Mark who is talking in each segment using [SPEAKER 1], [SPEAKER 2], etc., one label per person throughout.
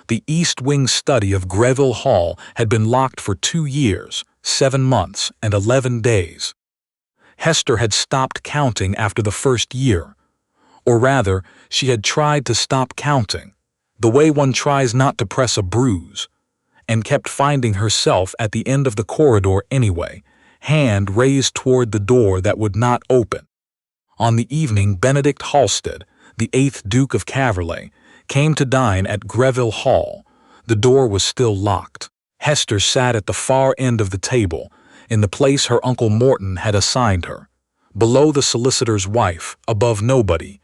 [SPEAKER 1] The East Wing study of Greville Hall had been locked for 2 years, 7 months, and 11 days. Hester had stopped counting after the first year. Or rather, she had tried to stop counting, the way one tries not to press a bruise, and kept finding herself at the end of the corridor anyway, hand raised toward the door that would not open. On the evening Benedict Halsted, the 8th Duke of Caverleigh, came to dine at Greville Hall, the door was still locked. Hester sat at the far end of the table, in the place her Uncle Morton had assigned her, below the solicitor's wife, above nobody,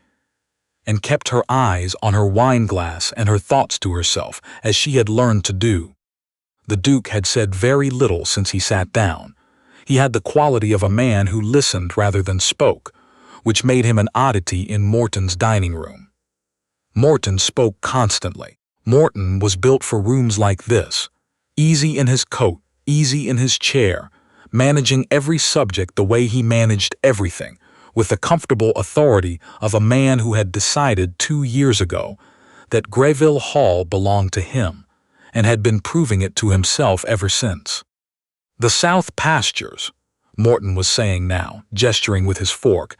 [SPEAKER 1] and kept her eyes on her wine-glass and her thoughts to herself, as she had learned to do. The Duke had said very little since he sat down. He had the quality of a man who listened rather than spoke, which made him an oddity in Morton's dining room. Morton spoke constantly. Morton was built for rooms like this, easy in his coat, easy in his chair, managing every subject the way he managed everything, with the comfortable authority of a man who had decided 2 years ago that Greville Hall belonged to him, and had been proving it to himself ever since. "The south pastures," Morton was saying now, gesturing with his fork,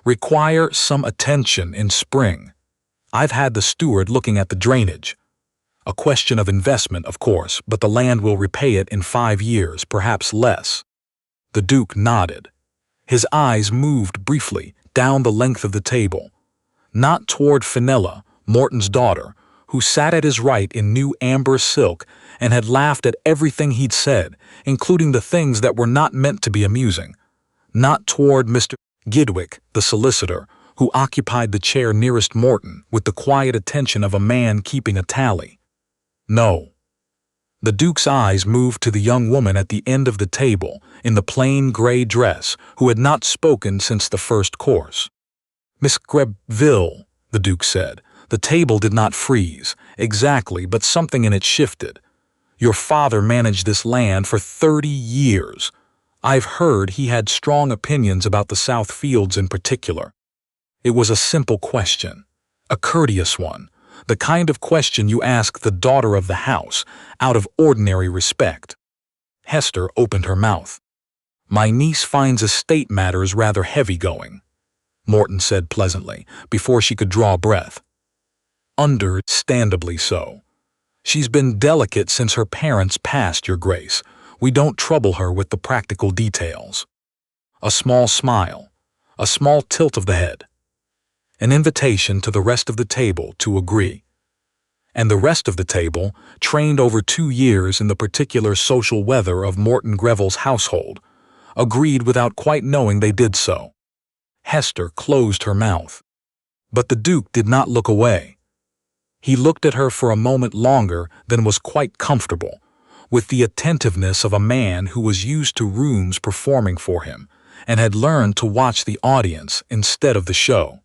[SPEAKER 1] "require some attention in spring. I've had the steward looking at the drainage. A question of investment, of course, but the land will repay it in 5 years, perhaps less." The Duke nodded. His eyes moved briefly down the length of the table, not toward Fenella, Morton's daughter, who sat at his right in new amber silk and had laughed at everything he'd said, including the things that were not meant to be amusing, not toward Mr. Gidwick, the solicitor, who occupied the chair nearest Morton with the quiet attention of a man keeping a tally. No. The Duke's eyes moved to the young woman at the end of the table in the plain gray dress who had not spoken since the first course. "Miss Greville," the Duke said. "The table did not freeze, exactly, but something in it shifted. Your father managed this land for 30 years. I've heard he had strong opinions about the South Fields in particular. It was a simple question, a courteous one, the kind of question you ask the daughter of the house, out of ordinary respect." Hester opened her mouth. "My niece finds estate matters rather heavy-going," Morton said pleasantly, before she could draw breath. "Understandably so. She's been delicate since her parents passed, Your Grace. We don't trouble her with the practical details." A small smile, a small tilt of the head, an invitation to the rest of the table to agree. And the rest of the table, trained over 2 years in the particular social weather of Morton Greville's household, agreed without quite knowing they did so. Hester closed her mouth. But the Duke did not look away. He looked at her for a moment longer than was quite comfortable, with the attentiveness of a man who was used to rooms performing for him and had learned to watch the audience instead of the show.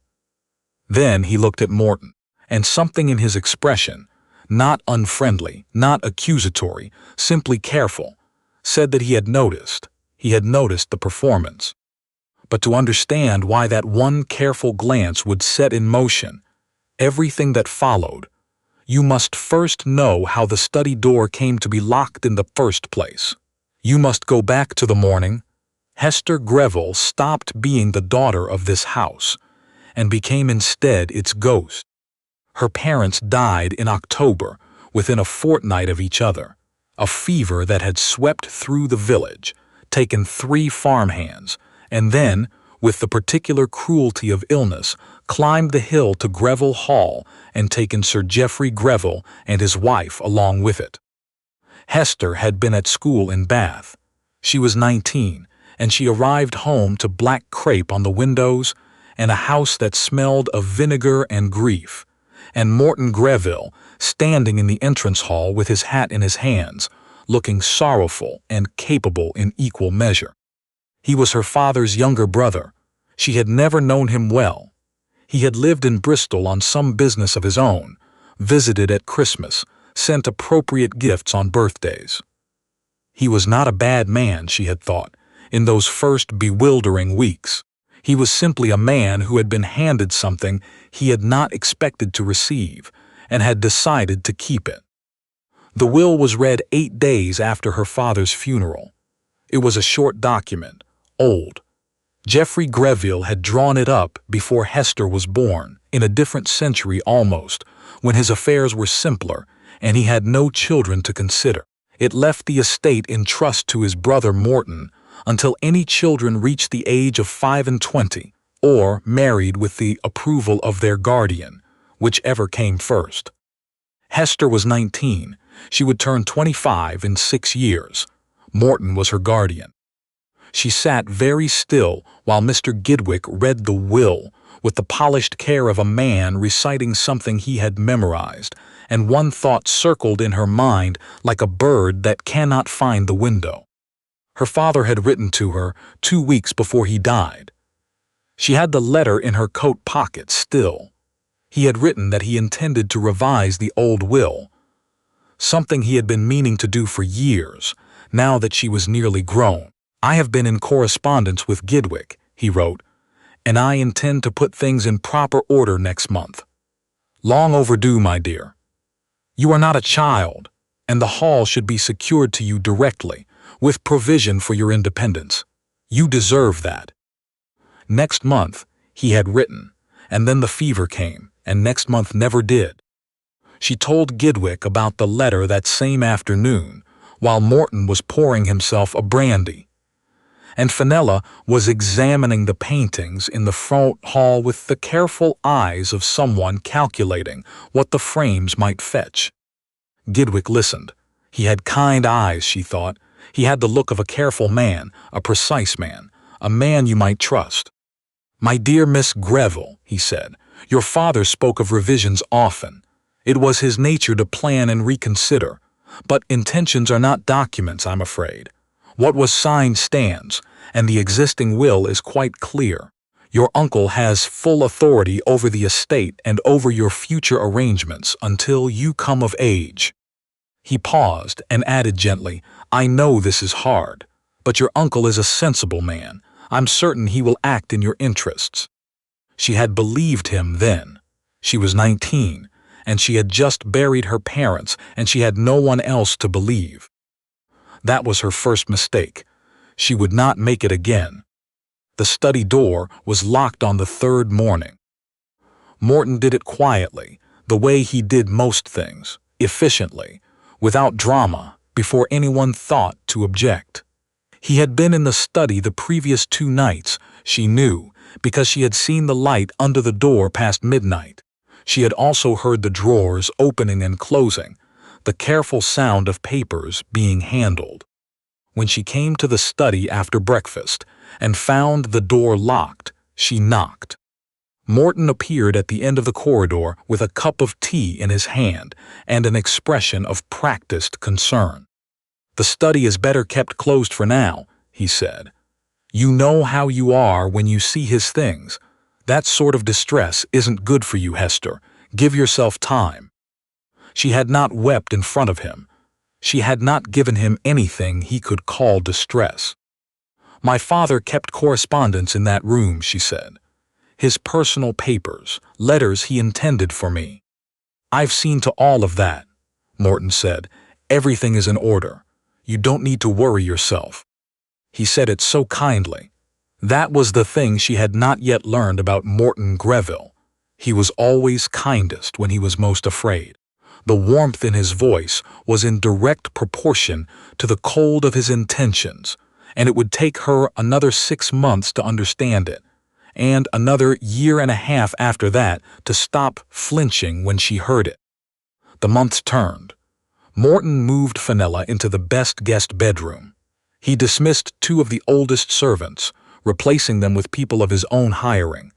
[SPEAKER 1] Then he looked at Morton, and something in his expression, not unfriendly, not accusatory, simply careful, said that he had noticed the performance. But to understand why that one careful glance would set in motion everything that followed, you must first know how the study door came to be locked in the first place. You must go back to the morning Hester Greville stopped being the daughter of this house and became instead its ghost. Her parents died in October, within a fortnight of each other, a fever that had swept through the village, taken 3 farmhands, and then, with the particular cruelty of illness, climbed the hill to Greville Hall and taken Sir Geoffrey Greville and his wife along with it. Hester had been at school in Bath. She was 19, and she arrived home to black crape on the windows and a house that smelled of vinegar and grief, and Morton Greville standing in the entrance hall with his hat in his hands, looking sorrowful and capable in equal measure. He was her father's younger brother. She had never known him well. He had lived in Bristol on some business of his own, visited at Christmas, sent appropriate gifts on birthdays. He was not a bad man, she had thought, in those first bewildering weeks. He was simply a man who had been handed something he had not expected to receive and had decided to keep it. The will was read 8 days after her father's funeral. It was a short document, old. Geoffrey Greville had drawn it up before Hester was born, in a different century almost, when his affairs were simpler and he had no children to consider. It left the estate in trust to his brother Morton until any children reached the age of 25, or married with the approval of their guardian, whichever came first. Hester was 19. She would turn 25 in 6 years. Morton was her guardian. She sat very still while Mr. Gidwick read the will with the polished care of a man reciting something he had memorized, and one thought circled in her mind like a bird that cannot find the window. Her father had written to her 2 weeks before he died. She had the letter in her coat pocket still. He had written that he intended to revise the old will, something he had been meaning to do for years, now that she was nearly grown. "I have been in correspondence with Gidwick," he wrote, "and I intend to put things in proper order next month. Long overdue, my dear. You are not a child, and the hall should be secured to you directly, with provision for your independence. You deserve that." Next month, he had written, and then the fever came, and next month never did. She told Gidwick about the letter that same afternoon, while Morton was pouring himself a brandy, and Fenella was examining the paintings in the front hall with the careful eyes of someone calculating what the frames might fetch. Gidwick listened. He had kind eyes, she thought. He had the look of a careful man, a precise man, a man you might trust. "My dear Miss Greville," he said, "your father spoke of revisions often. It was his nature to plan and reconsider. But intentions are not documents, I'm afraid. What was signed stands, and the existing will is quite clear. Your uncle has full authority over the estate and over your future arrangements until you come of age." He paused and added gently, "I know this is hard, but your uncle is a sensible man. I'm certain he will act in your interests." She had believed him then. She was 19, and she had just buried her parents, and she had no one else to believe. That was her first mistake. She would not make it again. The study door was locked on the 3rd morning. Morton did it quietly, the way he did most things, efficiently, without drama, before anyone thought to object. He had been in the study the previous 2 nights, she knew, because she had seen the light under the door past midnight. She had also heard the drawers opening and closing, the careful sound of papers being handled. When she came to the study after breakfast and found the door locked, she knocked. Morton appeared at the end of the corridor with a cup of tea in his hand and an expression of practiced concern. "The study is better kept closed for now," he said. "You know how you are when you see his things. That sort of distress isn't good for you, Hester. Give yourself time." She had not wept in front of him. She had not given him anything he could call distress. "My father kept correspondence in that room," she said. "His personal papers, letters he intended for me." "I've seen to all of that," Morton said. "Everything is in order. You don't need to worry yourself." He said it so kindly. That was the thing she had not yet learned about Morton Greville. He was always kindest when he was most afraid. The warmth in his voice was in direct proportion to the cold of his intentions, and it would take her another 6 months to understand it, and another 1.5 years after that to stop flinching when she heard it. The months turned. Morton moved Fenella into the best guest bedroom. He dismissed 2 of the oldest servants, replacing them with people of his own hiring.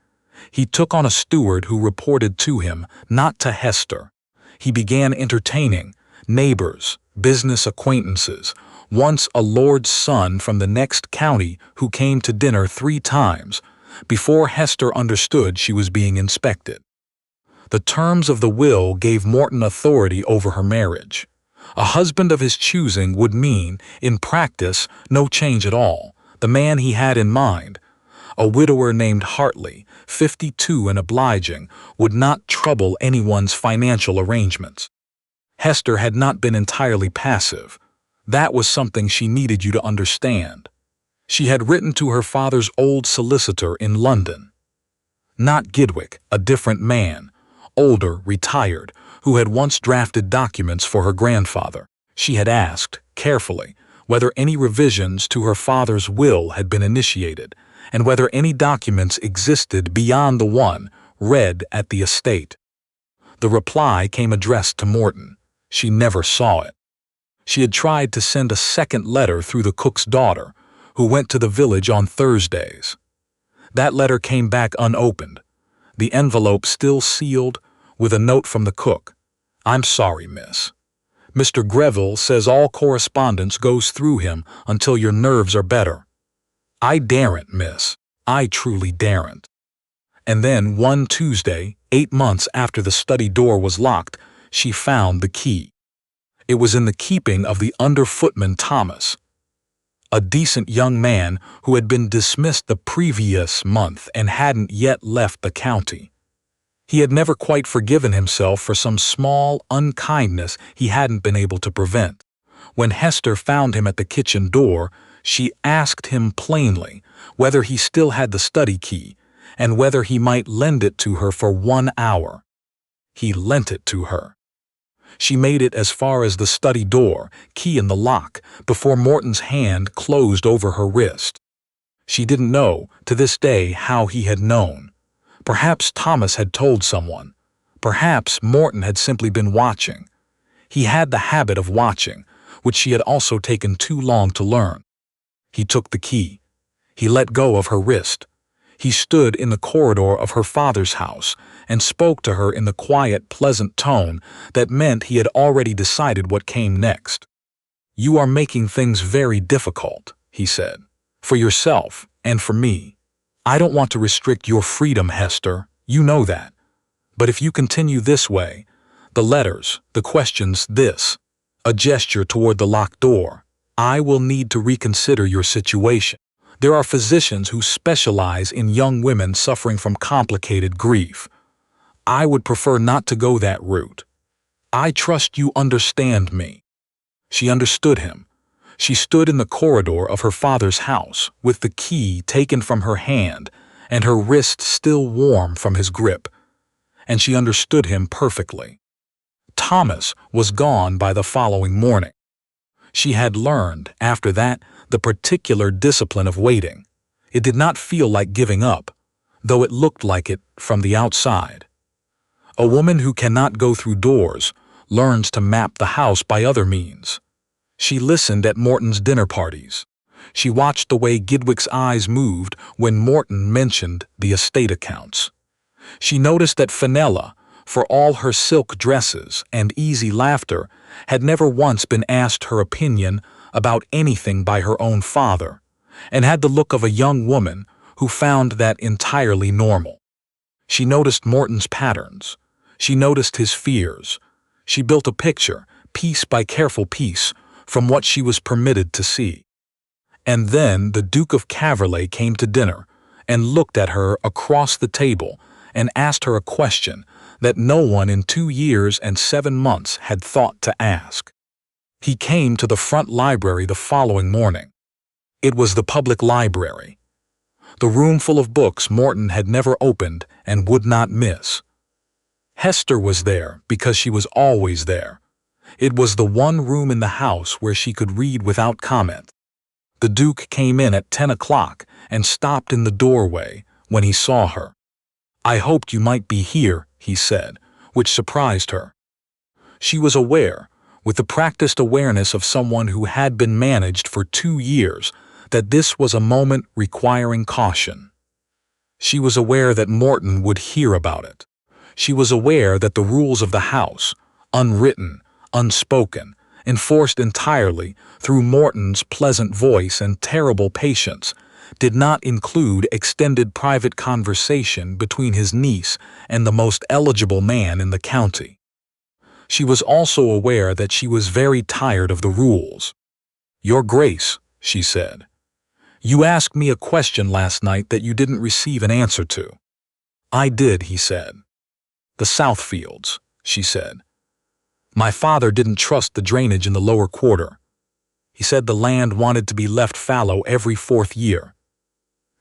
[SPEAKER 1] He took on a steward who reported to him, not to Hester. He began entertaining neighbors, business acquaintances, once a lord's son from the next county who came to dinner 3 times, before Hester understood she was being inspected. The terms of the will gave Morton authority over her marriage. A husband of his choosing would mean, in practice, no change at all. The man he had in mind, a widower named Hartley, 52 and obliging, would not trouble anyone's financial arrangements. Hester had not been entirely passive. That was something she needed you to understand. She had written to her father's old solicitor in London. Not Gidwick, a different man, older, retired, who had once drafted documents for her grandfather. She had asked, carefully, whether any revisions to her father's will had been initiated, and whether any documents existed beyond the one read at the estate. The reply came addressed to Morton. She never saw it. She had tried to send a second letter through the cook's daughter, who went to the village on Thursdays. That letter came back unopened, the envelope still sealed, with a note from the cook. "I'm sorry, miss. Mr. Greville says all correspondence goes through him until your nerves are better. I daren't, miss. I truly daren't." And then one Tuesday, 8 months after the study door was locked, she found the key. It was in the keeping of the under-footman Thomas, a decent young man who had been dismissed the previous month and hadn't yet left the county. He had never quite forgiven himself for some small unkindness he hadn't been able to prevent. When Hester found him at the kitchen door, she asked him plainly whether he still had the study key and whether he might lend it to her for 1 hour. He lent it to her. She made it as far as the study door, key in the lock, before Morton's hand closed over her wrist. She didn't know, to this day, how he had known. Perhaps Thomas had told someone. Perhaps Morton had simply been watching. He had the habit of watching, which she had also taken too long to learn. He took the key. He let go of her wrist. He stood in the corridor of her father's house and spoke to her in the quiet, pleasant tone that meant he had already decided what came next. "You are making things very difficult," he said, "for yourself and for me. I don't want to restrict your freedom, Hester, you know that. But if you continue this way, the letters, the questions, this," a gesture toward the locked door, "I will need to reconsider your situation. There are physicians who specialize in young women suffering from complicated grief. I would prefer not to go that route. I trust you understand me." She understood him. She stood in the corridor of her father's house with the key taken from her hand and her wrist still warm from his grip, and she understood him perfectly. Thomas was gone by the following morning. She had learned, after that, the particular discipline of waiting. It did not feel like giving up, though it looked like it from the outside. A woman who cannot go through doors learns to map the house by other means. She listened at Morton's dinner parties. She watched the way Gidwick's eyes moved when Morton mentioned the estate accounts. She noticed that Fenella, for all her silk dresses and easy laughter, had never once been asked her opinion about anything by her own father, and had the look of a young woman who found that entirely normal. She noticed Morton's patterns. She noticed his fears. She built a picture, piece by careful piece, from what she was permitted to see. And then the Duke of Caverleigh came to dinner and looked at her across the table and asked her a question that no one in 2 years and 7 months had thought to ask. He came to the front library the following morning. It was the public library. The room full of books Morton had never opened and would not miss. Hester was there because she was always there. It was the one room in the house where she could read without comment. The Duke came in at 10 o'clock and stopped in the doorway when he saw her. "I hoped you might be here," he said, which surprised her. She was aware, with the practiced awareness of someone who had been managed for 2 years, that this was a moment requiring caution. She was aware that Morton would hear about it. She was aware that the rules of the house, unwritten, unspoken, enforced entirely through Morton's pleasant voice and terrible patience, did not include extended private conversation between his niece and the most eligible man in the county. She was also aware that she was very tired of the rules. "Your Grace," she said, "you asked me a question last night that you didn't receive an answer to." "I did," he said. "The Southfields," she said. My father didn't trust the drainage in the lower quarter. He said the land wanted to be left fallow every 4th year.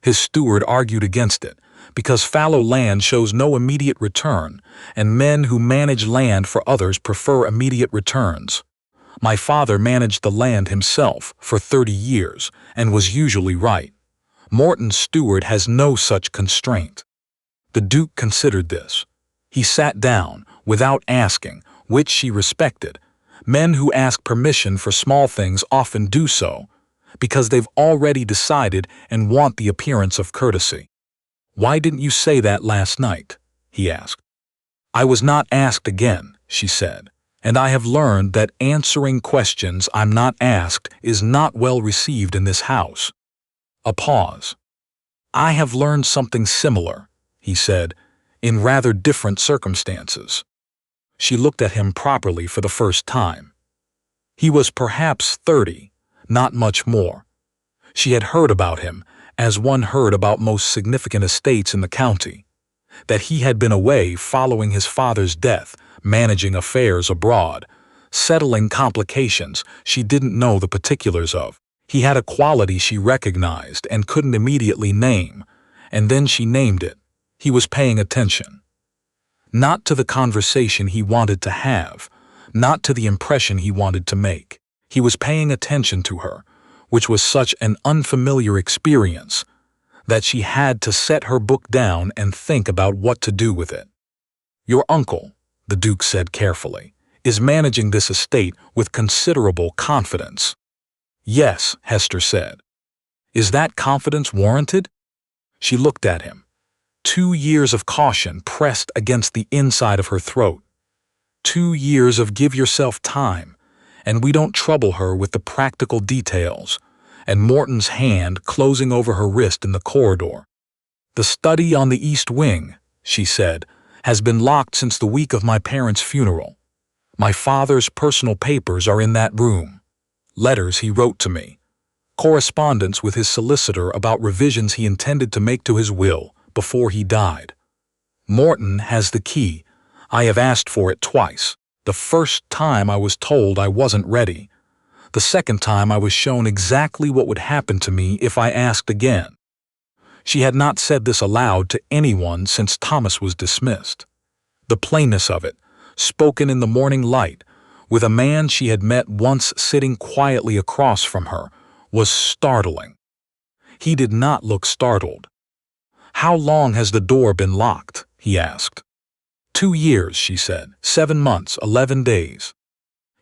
[SPEAKER 1] His steward argued against it, because fallow land shows no immediate return, and men who manage land for others prefer immediate returns. My father managed the land himself for 30 years and was usually right. Morton's steward has no such constraint. The Duke considered this. He sat down, without asking, which she respected. Men who ask permission for small things often do so, because they've already decided and want the appearance of courtesy. "Why didn't you say that last night?" he asked. "I was not asked again," she said, "and I have learned that answering questions I'm not asked is not well received in this house." A pause. "I have learned something similar," he said, "in rather different circumstances." She looked at him properly for the first time. He was perhaps 30, not much more. She had heard about him, as one heard about most significant estates in the county, that he had been away following his father's death, managing affairs abroad, settling complications she didn't know the particulars of. He had a quality she recognized and couldn't immediately name, and then she named it. He was paying attention. Not to the conversation he wanted to have, not to the impression he wanted to make. He was paying attention to her, which was such an unfamiliar experience that she had to set her book down and think about what to do with it. "Your uncle," the Duke said carefully, "is managing this estate with considerable confidence." "Yes," Hester said. "Is that confidence warranted?" She looked at him. 2 years of caution pressed against the inside of her throat. 2 years of give yourself time, and we don't trouble her with the practical details, and Morton's hand closing over her wrist in the corridor. "The study on the east wing," she said, "has been locked since the week of my parents' funeral. My father's personal papers are in that room. Letters he wrote to me. Correspondence with his solicitor about revisions he intended to make to his will before he died. Morton has the key. I have asked for it twice. The first time I was told I wasn't ready. The second time I was shown exactly what would happen to me if I asked again." She had not said this aloud to anyone since Thomas was dismissed. The plainness of it, spoken in the morning light, with a man she had met once sitting quietly across from her, was startling. He did not look startled. "How long has the door been locked?" he asked. 2 years, she said. 7 months, 11 days.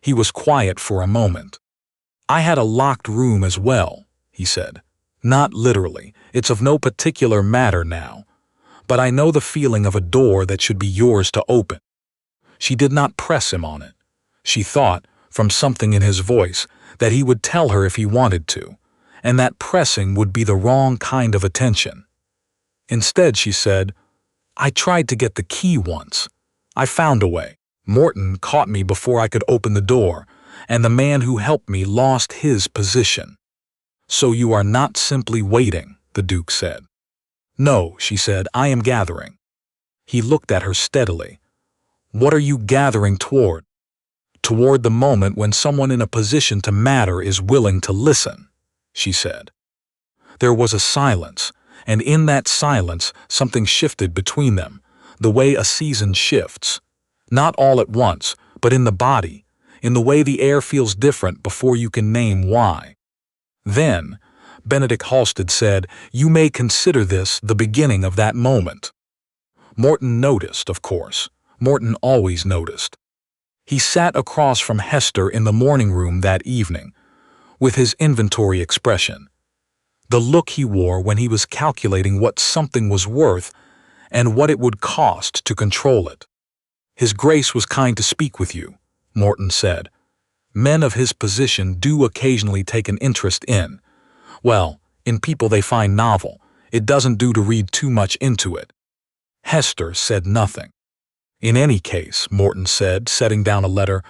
[SPEAKER 1] He was quiet for a moment. "I had a locked room as well," he said. "Not literally. It's of no particular matter now. But I know the feeling of a door that should be yours to open." She did not press him on it. She thought, from something in his voice, that he would tell her if he wanted to, and that pressing would be the wrong kind of attention. Instead, she said, "I tried to get the key once. I found a way. Morton caught me before I could open the door, and the man who helped me lost his position." "So you are not simply waiting," the Duke said. "No," she said, "I am gathering." He looked at her steadily. "What are you gathering toward?" "Toward the moment when someone in a position to matter is willing to listen," she said. There was a silence, and in that silence something shifted between them, the way a season shifts. Not all at once, but in the body, in the way the air feels different before you can name why. Then, Benedict Halstead said, "You may consider this the beginning of that moment." Morton noticed, of course. Morton always noticed. He sat across from Hester in the morning room that evening, with his inventory expression, the look he wore when he was calculating what something was worth and what it would cost to control it. "His Grace was kind to speak with you," Morton said. "Men of his position do occasionally take an interest in, well, in people they find novel. It doesn't do to read too much into it." Hester said nothing. "In any case," Morton said, setting down a letter,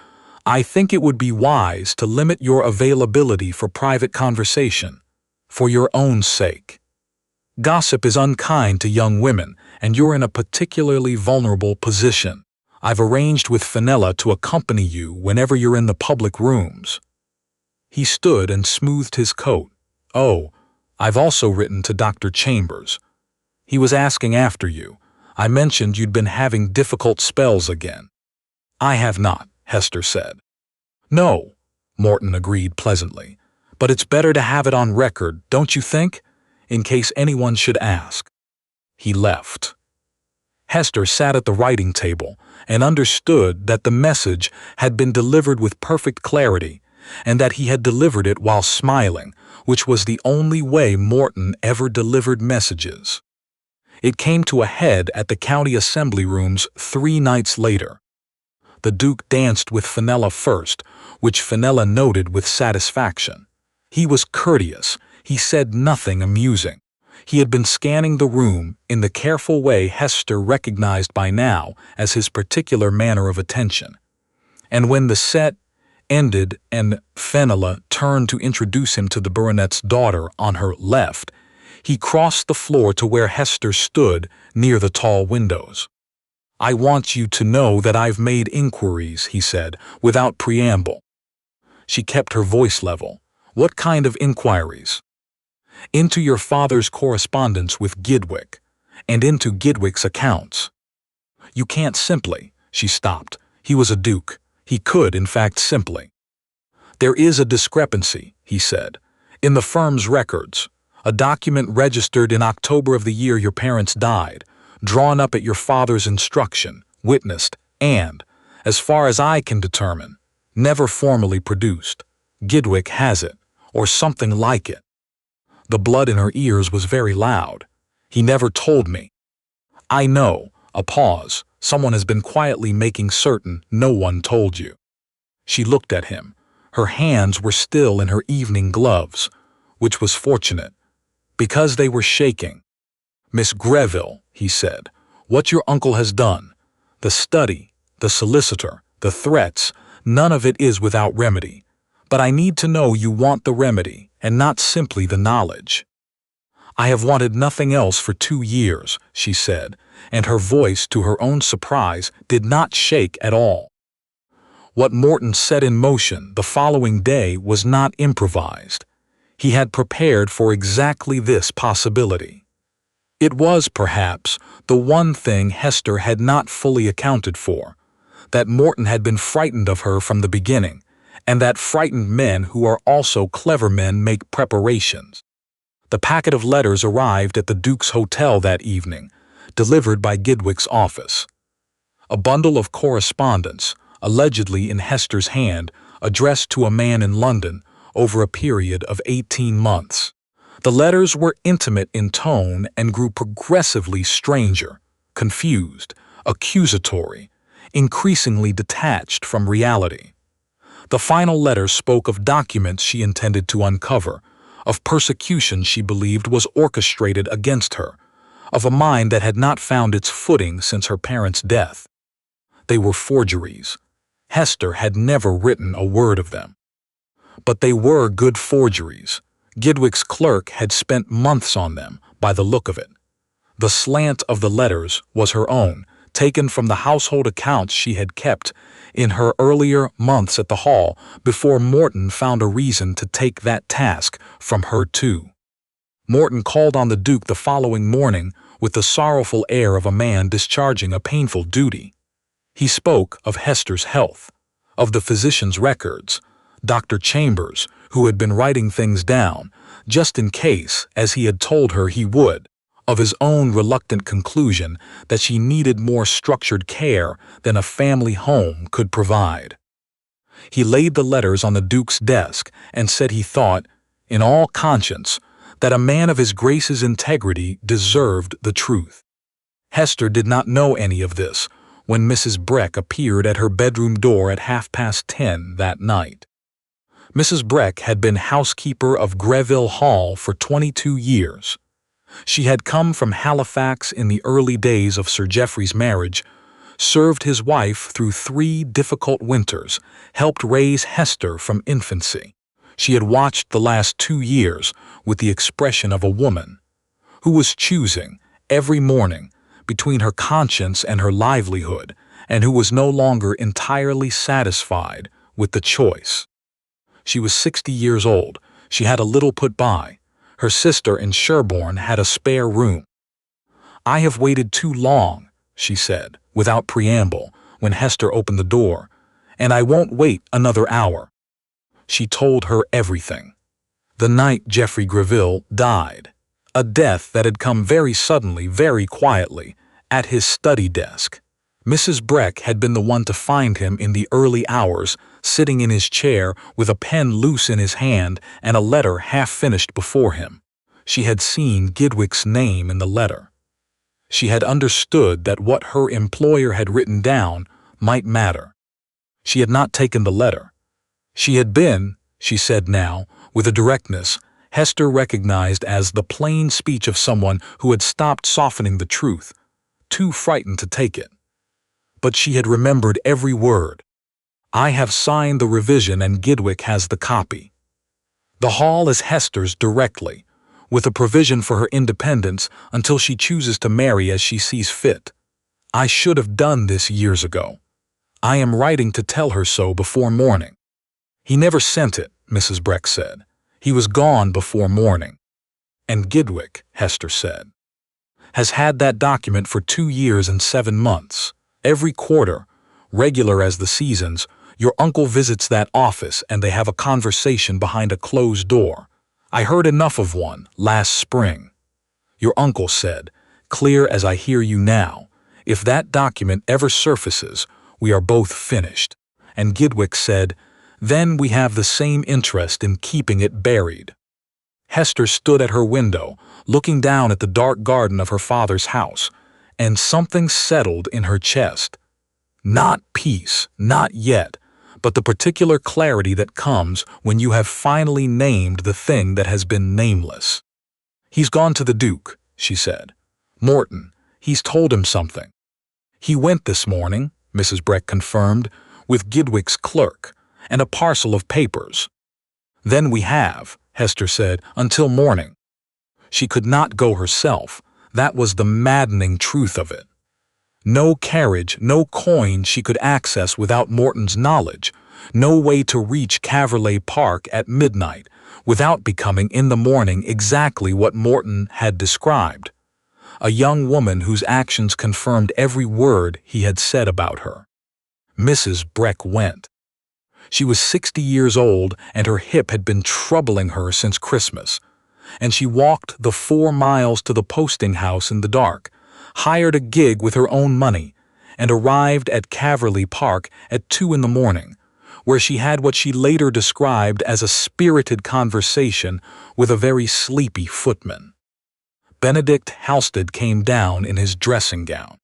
[SPEAKER 1] "I think it would be wise to limit your availability for private conversation, for your own sake. Gossip is unkind to young women, and you're in a particularly vulnerable position. I've arranged with Fenella to accompany you whenever you're in the public rooms." He stood and smoothed his coat. "Oh, I've also written to Dr. Chambers. He was asking after you. I mentioned you'd been having difficult spells again." "I have not," Hester said. "No," Morton agreed pleasantly. "But it's better to have it on record, don't you think? In case anyone should ask." He left. Hester sat at the writing table and understood that the message had been delivered with perfect clarity, and that he had delivered it while smiling, which was the only way Morton ever delivered messages. It came to a head at the county assembly rooms 3 nights later. The Duke danced with Fenella first, which Fenella noted with satisfaction. He was courteous. He said nothing amusing. He had been scanning the room in the careful way Hester recognized by now as his particular manner of attention. And when the set ended and Fenella turned to introduce him to the baronet's daughter on her left, he crossed the floor to where Hester stood near the tall windows. "I want you to know that I've made inquiries," he said, without preamble. She kept her voice level. "What kind of inquiries?" "Into your father's correspondence with Gidwick, and into Gidwick's accounts." "You can't simply—" She stopped. He was a duke. He could, in fact, simply. "There is a discrepancy," he said, "in the firm's records. A document registered in October of the year your parents died, drawn up at your father's instruction, witnessed, and, as far as I can determine, never formally produced. Gidwick has it, or something like it." The blood in her ears was very loud. "He never told me." "I know." A pause. "Someone has been quietly making certain no one told you." She looked at him. Her hands were still in her evening gloves, which was fortunate, because they were shaking. "Miss Greville," he said, "what your uncle has done, the study, the solicitor, the threats, none of it is without remedy. But I need to know you want the remedy, and not simply the knowledge." "I have wanted nothing else for 2 years," she said, and her voice, to her own surprise, did not shake at all. What Morton set in motion the following day was not improvised. He had prepared for exactly this possibility. It was, perhaps, the one thing Hester had not fully accounted for, that Morton had been frightened of her from the beginning, and that frightened men who are also clever men make preparations. The packet of letters arrived at the Duke's Hotel that evening, delivered by Gidwick's office. A bundle of correspondence, allegedly in Hester's hand, addressed to a man in London, over a period of 18 months. The letters were intimate in tone and grew progressively stranger, confused, accusatory, increasingly detached from reality. The final letter spoke of documents she intended to uncover, of persecution she believed was orchestrated against her, of a mind that had not found its footing since her parents' death. They were forgeries. Hester had never written a word of them. But they were good forgeries. Gidwick's clerk had spent months on them, by the look of it. The slant of the letters was her own, taken from the household accounts she had kept in her earlier months at the Hall before Morton found a reason to take that task from her too. Morton called on the Duke the following morning with the sorrowful air of a man discharging a painful duty. He spoke of Hester's health, of the physician's records, Dr. Chambers, who had been writing things down, just in case, as he had told her he would, of his own reluctant conclusion that she needed more structured care than a family home could provide. He laid the letters on the Duke's desk and said he thought, in all conscience, that a man of his Grace's integrity deserved the truth. Hester did not know any of this when Mrs. Breck appeared at her bedroom door at 10:30 that night. Mrs. Breck had been housekeeper of Greville Hall for 22 years. She had come from Halifax in the early days of Sir Geoffrey's marriage, served his wife through 3 difficult winters, helped raise Hester from infancy. She had watched the last 2 years with the expression of a woman who was choosing, every morning, between her conscience and her livelihood, and who was no longer entirely satisfied with the choice. She was 60 years old. She had a little put by. Her sister in Sherborne had a spare room. "I have waited too long," she said, without preamble, when Hester opened the door, "and I won't wait another hour." She told her everything. The night Geoffrey Greville died, a death that had come very suddenly, very quietly, at his study desk. Mrs. Breck had been the one to find him in the early hours, sitting in his chair with a pen loose in his hand and a letter half-finished before him. She had seen Gidwick's name in the letter. She had understood that what her employer had written down might matter. She had not taken the letter. She had been, she said now, with a directness Hester recognized as the plain speech of someone who had stopped softening the truth, too frightened to take it. But she had remembered every word. "I have signed the revision and Gidwick has the copy. The hall is Hester's directly, with a provision for her independence until she chooses to marry as she sees fit. I should have done this years ago. I am writing to tell her so before morning." "He never sent it," Mrs. Breck said. "He was gone before morning." "And Gidwick," Hester said, "has had that document for 2 years and 7 months. Every quarter, regular as the seasons, your uncle visits that office and they have a conversation behind a closed door. I heard enough of one last spring. Your uncle said, clear as I hear you now, if that document ever surfaces, we are both finished. And Gidwick said, then we have the same interest in keeping it buried." Hester stood at her window, looking down at the dark garden of her father's house, and something settled in her chest. Not peace, not yet, but the particular clarity that comes when you have finally named the thing that has been nameless. "He's gone to the Duke," she said. "Morton, he's told him something." "He went this morning," Mrs. Breck confirmed, "with Gidwick's clerk, and a parcel of papers." "Then we have," Hester said, "until morning." She could not go herself. That was the maddening truth of it. No carriage, no coin she could access without Morton's knowledge, no way to reach Caverleigh Park at midnight without becoming in the morning exactly what Morton had described, a young woman whose actions confirmed every word he had said about her. Mrs. Breck went. She was 60 years old and her hip had been troubling her since Christmas, and she walked the 4 miles to the posting house in the dark, hired a gig with her own money, and arrived at Caverleigh Park at 2 in the morning, where she had what she later described as a spirited conversation with a very sleepy footman. Benedict Halsted came down in his dressing gown.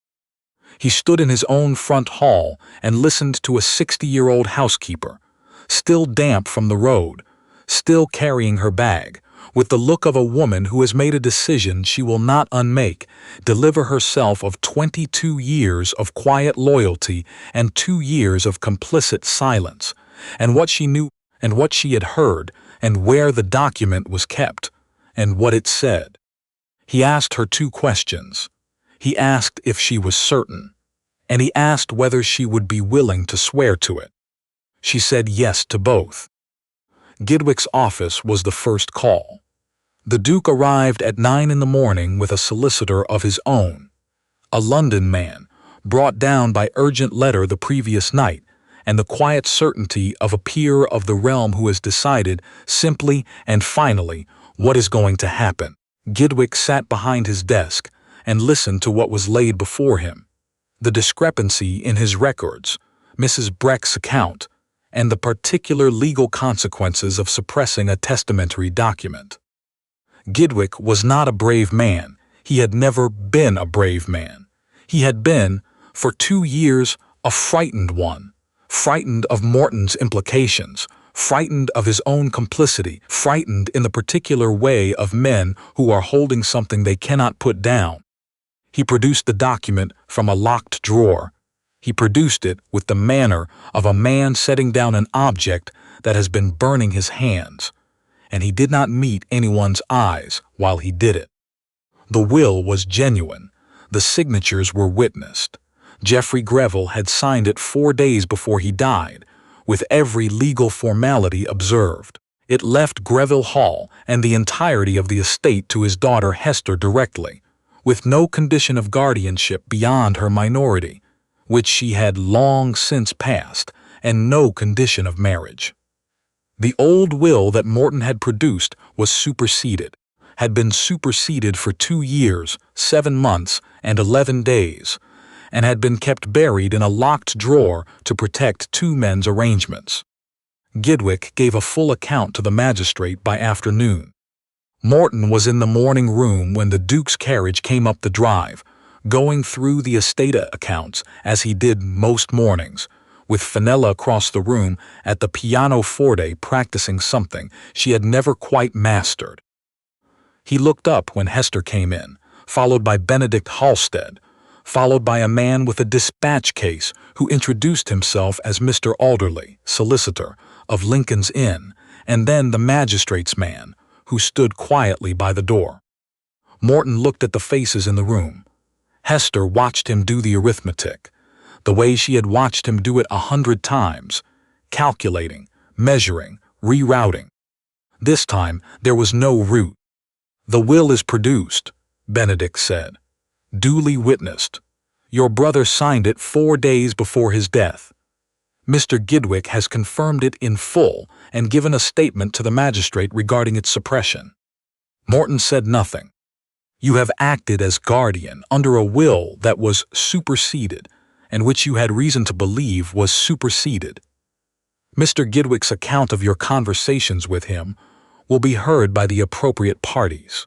[SPEAKER 1] He stood in his own front hall and listened to a 60-year-old housekeeper, still damp from the road, still carrying her bag, with the look of a woman who has made a decision she will not unmake, deliver herself of 22 years of quiet loyalty and 2 years of complicit silence, and what she knew and what she had heard, and where the document was kept, and what it said. He asked her 2 questions. He asked if she was certain, and he asked whether she would be willing to swear to it. She said yes to both. Gidwick's office was the first call. The Duke arrived at 9 in the morning with a solicitor of his own, a London man, brought down by urgent letter the previous night, and the quiet certainty of a peer of the realm who has decided, simply and finally, what is going to happen. Gidwick sat behind his desk and listened to what was laid before him, the discrepancy in his records, Mrs. Breck's account, and the particular legal consequences of suppressing a testamentary document. Gidwick was not a brave man. He had never been a brave man. He had been, for 2 years, a frightened one, frightened of Morton's implications, frightened of his own complicity, frightened in the particular way of men who are holding something they cannot put down. He produced the document from a locked drawer. He produced it with the manner of a man setting down an object that has been burning his hands, and he did not meet anyone's eyes while he did it. The will was genuine. The signatures were witnessed. Geoffrey Greville had signed it 4 days before he died, with every legal formality observed. It left Greville Hall and the entirety of the estate to his daughter Hester directly, with no condition of guardianship beyond her minority, which she had long since passed, and no condition of marriage. The old will that Morton had produced was superseded, had been superseded for 2 years, 7 months, and 11 days, and had been kept buried in a locked drawer to protect 2 men's arrangements. Gidwick gave a full account to the magistrate by afternoon. Morton was in the morning room when the Duke's carriage came up the drive, going through the estate accounts as he did most mornings, with Fenella across the room at the pianoforte practicing something she had never quite mastered. He looked up when Hester came in, followed by Benedict Halstead, followed by a man with a dispatch case who introduced himself as Mr. Alderley, solicitor, of Lincoln's Inn, and then the magistrate's man, who stood quietly by the door. Morton looked at the faces in the room. Hester watched him do the arithmetic, the way she had watched him do it 100 times, calculating, measuring, rerouting. This time there was no route. "The will is produced," Benedict said. "Duly witnessed. Your brother signed it 4 days before his death. Mr. Gidwick has confirmed it in full and given a statement to the magistrate regarding its suppression." Morton said nothing. "You have acted as guardian under a will that was superseded, and which you had reason to believe was superseded. Mr. Gidwick's account of your conversations with him will be heard by the appropriate parties."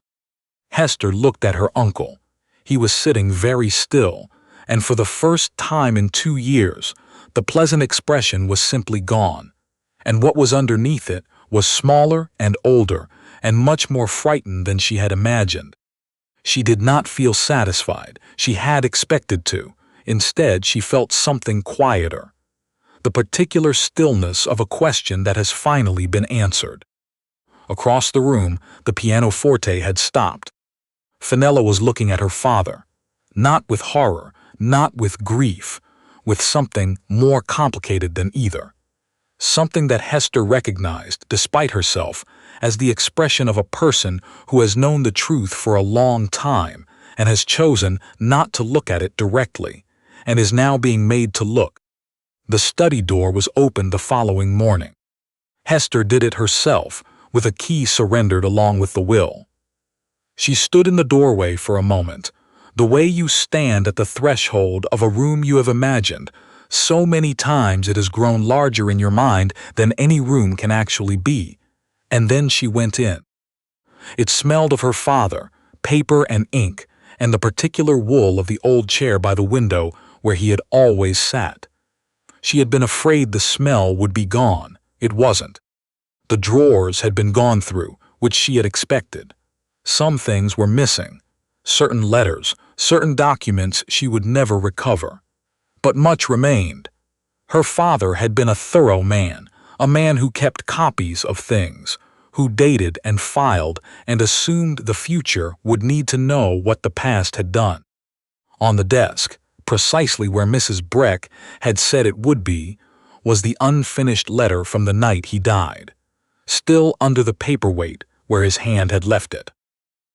[SPEAKER 1] Hester looked at her uncle. He was sitting very still, and for the first time in 2 years, the pleasant expression was simply gone, and what was underneath it was smaller and older and much more frightened than she had imagined. She did not feel satisfied. She had expected to. Instead, she felt something quieter, the particular stillness of a question that has finally been answered. Across the room, the pianoforte had stopped. Fenella was looking at her father, not with horror, not with grief, with something more complicated than either, something that Hester recognized, despite herself, as the expression of a person who has known the truth for a long time and has chosen not to look at it directly, and is now being made to look. The study door was opened the following morning. Hester did it herself, with a key surrendered along with the will. She stood in the doorway for a moment, the way you stand at the threshold of a room you have imagined. So many times it has grown larger in your mind than any room can actually be. And then she went in. It smelled of her father, paper and ink, and the particular wool of the old chair by the window where he had always sat. She had been afraid the smell would be gone. It wasn't. The drawers had been gone through, which she had expected. Some things were missing. Certain letters, certain documents she would never recover. But much remained. Her father had been a thorough man, a man who kept copies of things, who dated and filed and assumed the future would need to know what the past had done. On the desk, precisely where Mrs. Breck had said it would be, was the unfinished letter from the night he died, still under the paperweight where his hand had left it.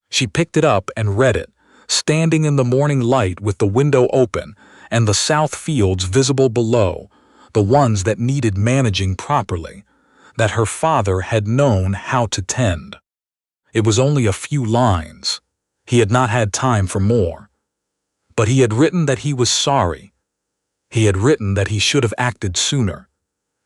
[SPEAKER 1] She picked it up and read it, standing in the morning light with the window open and the south fields visible below, the ones that needed managing properly, that her father had known how to tend. It was only a few lines. He had not had time for more. But he had written that he was sorry. He had written that he should have acted sooner.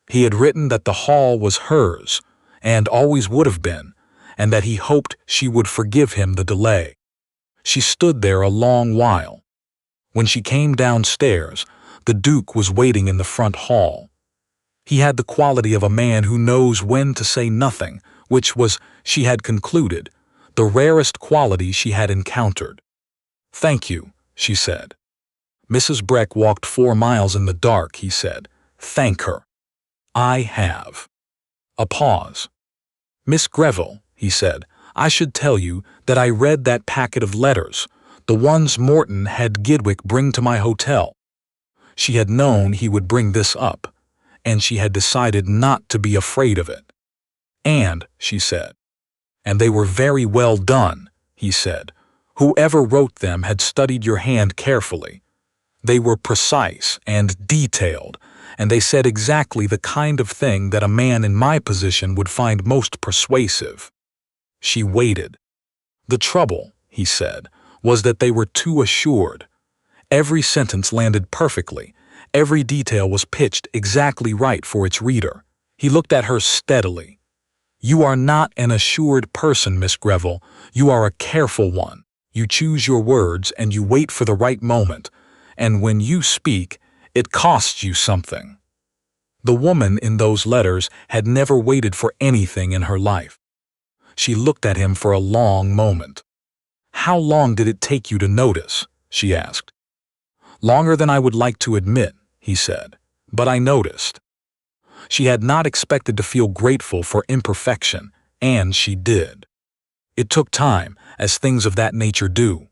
[SPEAKER 1] He had written that the hall was hers, and always would have been, and that he hoped she would forgive him the delay. She stood there a long while. When she came downstairs, the Duke was waiting in the front hall. He had the quality of a man who knows when to say nothing, which was, she had concluded, the rarest quality she had encountered. "Thank you," she said. "Mrs. Breck walked 4 miles in the dark," he said. "Thank her." "I have." A pause. "Miss Greville," he said, "I should tell you that I read that packet of letters, the ones Morton had Gidwick bring to my hotel. She had known he would bring this up, and she had decided not to be afraid of it. "And," she said. "And they were very well done," he said. "Whoever wrote them had studied your hand carefully. They were precise and detailed, and they said exactly the kind of thing that a man in my position would find most persuasive." She waited. "The trouble," he said, "was that they were too assured. Every sentence landed perfectly. Every detail was pitched exactly right for its reader." He looked at her steadily. "You are not an assured person, Miss Greville. You are a careful one. You choose your words and you wait for the right moment. And when you speak, it costs you something." The woman in those letters had never waited for anything in her life. She looked at him for a long moment. "How long did it take you to notice?" she asked. "Longer than I would like to admit," he said, "but I noticed." She had not expected to feel grateful for imperfection, and she did. It took time, as things of that nature do.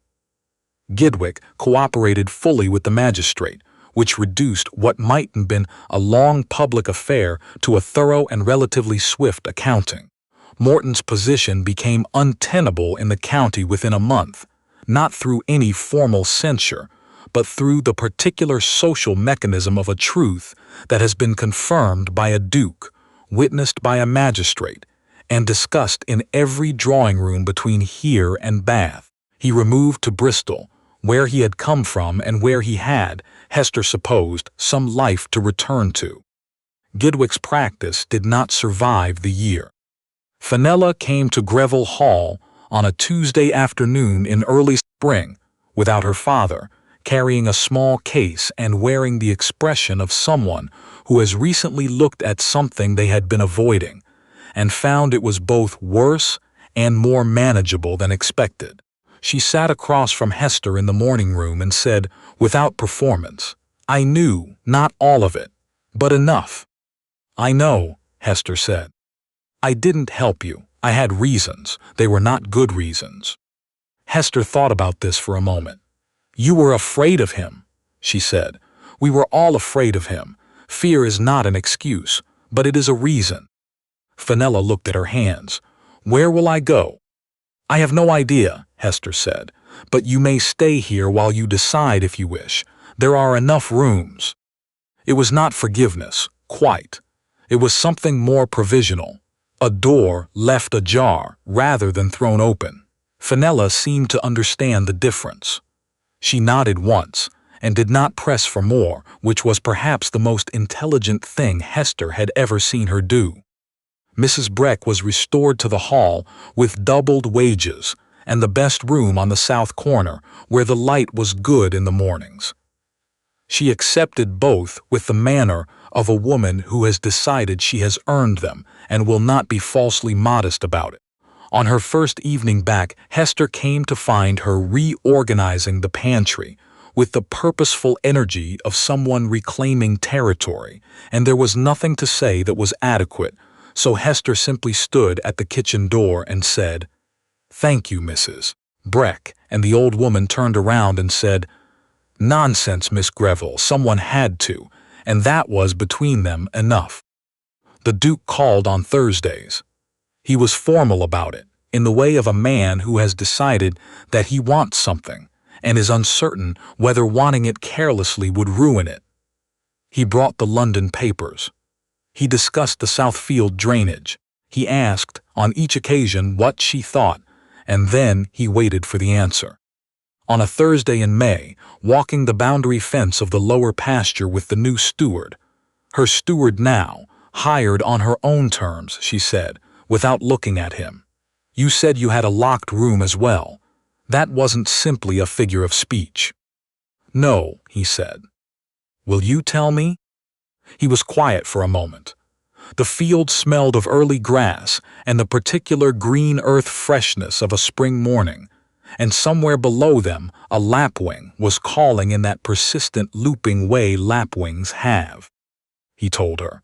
[SPEAKER 1] Gidwick cooperated fully with the magistrate, which reduced what might have been a long public affair to a thorough and relatively swift accounting. Morton's position became untenable in the county within a month, not through any formal censure, but through the particular social mechanism of a truth that has been confirmed by a duke, witnessed by a magistrate, and discussed in every drawing-room between here and Bath. He removed to Bristol, where he had come from and where he had, Hester supposed, some life to return to. Gidwick's practice did not survive the year. Fenella came to Greville Hall on a Tuesday afternoon in early spring, without her father, carrying a small case and wearing the expression of someone who has recently looked at something they had been avoiding, and found it was both worse and more manageable than expected. She sat across from Hester in the morning room and said, without performance, "I knew not all of it, but enough." "I know," Hester said. "I didn't help you. I had reasons. They were not good reasons." Hester thought about this for a moment. "You were afraid of him," she said. "We were all afraid of him. Fear is not an excuse, but it is a reason." Fenella looked at her hands. "Where will I go?" "I have no idea," Hester said, "but you may stay here while you decide if you wish. There are enough rooms." It was not forgiveness, quite. It was something more provisional. A door left ajar rather than thrown open. Fenella seemed to understand the difference. She nodded once, and did not press for more, which was perhaps the most intelligent thing Hester had ever seen her do. Mrs. Breck was restored to the hall with doubled wages and the best room on the south corner, where the light was good in the mornings. She accepted both with the manner of a woman who has decided she has earned them and will not be falsely modest about it. On her first evening back, Hester came to find her reorganizing the pantry with the purposeful energy of someone reclaiming territory, and there was nothing to say that was adequate, so Hester simply stood at the kitchen door and said, "Thank you, Mrs. Breck," and the old woman turned around and said, "Nonsense, Miss Greville, someone had to," and that was between them enough. The Duke called on Thursdays. He was formal about it, in the way of a man who has decided that he wants something, and is uncertain whether wanting it carelessly would ruin it. He brought the London papers. He discussed the Southfield drainage. He asked, on each occasion, what she thought, and then he waited for the answer. On a Thursday in May, walking the boundary fence of the lower pasture with the new steward, her steward now, hired on her own terms, she said, without looking at him, "You said you had a locked room as well. That wasn't simply a figure of speech." "No," he said. "Will you tell me?" He was quiet for a moment. The field smelled of early grass and the particular green earth freshness of a spring morning, and somewhere below them a lapwing was calling in that persistent looping way lapwings have. He told her.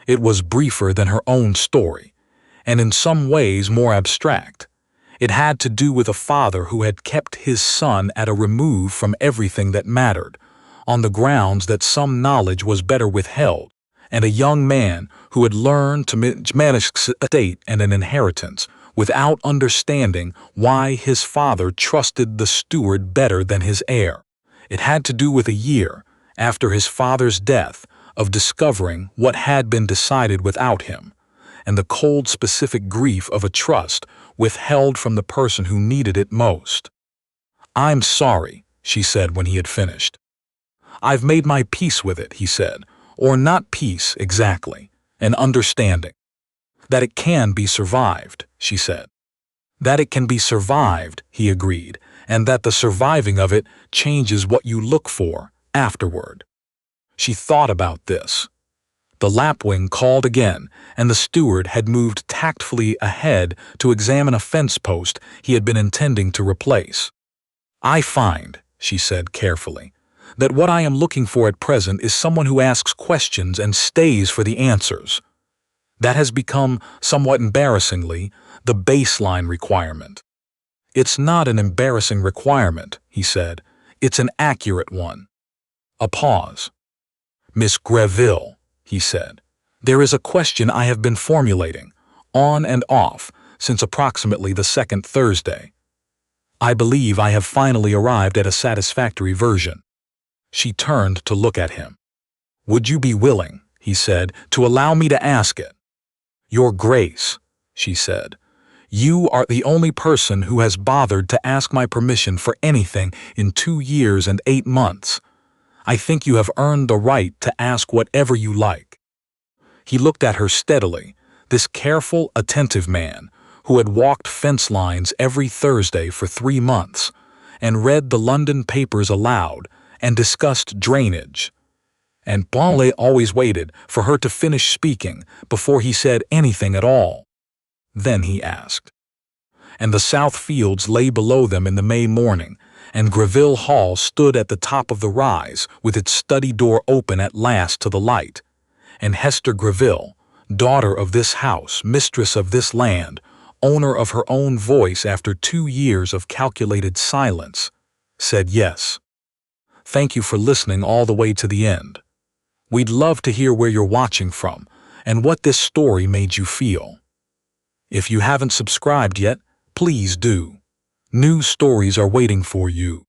[SPEAKER 1] It was briefer than her own story, and in some ways more abstract. It had to do with a father who had kept his son at a remove from everything that mattered, on the grounds that some knowledge was better withheld, and a young man who had learned to manage an estate and an inheritance without understanding why his father trusted the steward better than his heir. It had to do with a year after his father's death of discovering what had been decided without him, and the cold specific grief of a trust withheld from the person who needed it most. "I'm sorry," she said when he had finished. "I've made my peace with it," he said, "or not peace exactly, an understanding. That it can be survived," she said. "That it can be survived," he agreed, "and that the surviving of it changes what you look for afterward." She thought about this. The lapwing called again, and the steward had moved tactfully ahead to examine a fence post he had been intending to replace. "I find," she said carefully, "that what I am looking for at present is someone who asks questions and stays for the answers. That has become, somewhat embarrassingly, the baseline requirement." "It's not an embarrassing requirement," he said. "It's an accurate one." A pause. "Miss Greville," he said, "there is a question I have been formulating, on and off, since approximately the second Thursday. I believe I have finally arrived at a satisfactory version." She turned to look at him. "Would you be willing," he said, "to allow me to ask it?" "Your Grace," she said, "you are the only person who has bothered to ask my permission for anything in 2 years and 8 months. I think you have earned the right to ask whatever you like." He looked at her steadily, this careful, attentive man who had walked fence lines every Thursday for 3 months and read the London papers aloud and discussed drainage. And Caverleigh always waited for her to finish speaking before he said anything at all. Then he asked. And the south fields lay below them in the May morning, and Greville Hall stood at the top of the rise with its study door open at last to the light, and Hester Greville, daughter of this house, mistress of this land, owner of her own voice after 2 years of calculated silence, said yes. "Thank you for listening all the way to the end. We'd love to hear where you're watching from and what this story made you feel. If you haven't subscribed yet, please do. New stories are waiting for you."